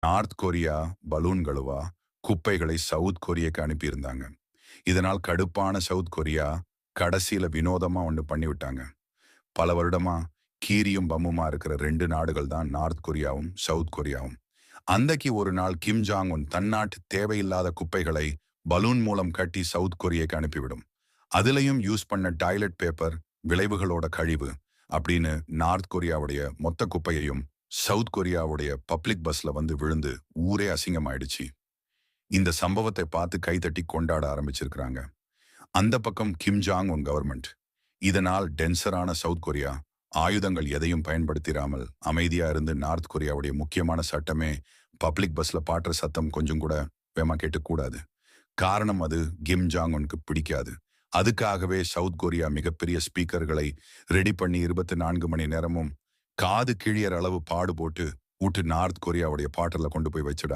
North Korea பலூன்களுவா குப்பைகளை south கொரியாக்கு அனுப்பியிருந்தாங்க. இதனால் கடுப்பான சவுத் கொரியா கடைசியில வினோதமா ஒண்ணு பண்ணி விட்டாங்க. பல வருடமா கீரியும் பம்முமா இருக்கிற 2 நாடுகள் தான் நார்த் கொரியாவும், சவுத் கொரியாவும். அன்றைக்கு ஒரு நாள் கிம் ஜாங் உன் தன்னாட்டு தேவையில்லாத குப்பைகளை பலூன் மூலம் கட்டி சவுத் கொரியாக்கு அனுப்பிவிடும். அதுலயும் யூஸ் பண்ண டாய்லெட் பேப்பர், விளைவுகளோட கழிவு அப்படின்னு நார்த் கொரியாவுடைய மொத்த குப்பையையும் சவுத் கொரியாவுடைய பப்ளிக் பஸ்ல வந்து விழுந்து ஊரே அசிங்கமாயிடுச்சு. இந்த சம்பவத்தை பார்த்து கைதட்டி கொண்டாட ஆரம்பிச்சிருக்கிறாங்க. அந்த பக்கம் கிம் ஜாங் உன் கவர்மெண்ட். இதனால் டென்சரான சவுத் கொரியா ஆயுதங்கள் எதையும் பயன்படுத்திராமல் அமைதியா இருந்து நார்த் கொரியாவுடைய முக்கியமான சட்டமே பப்ளிக் பஸ்ல பாட்டுற சத்தம் கொஞ்சம் கூட வேமா கேட்டுக்கூடாது. காரணம் அது கிம் ஜாங் உனக்கு பிடிக்காது. அதுக்காகவே சவுத் கொரியா மிகப்பெரிய ஸ்பீக்கர்களை ரெடி பண்ணி 24 மணி நேரமும் காது கிழியற அளவு பாடு போட்டு நார்த் கொரியாவுடைய பாட்டில் கொண்டு போய் வச்சிடாங்க.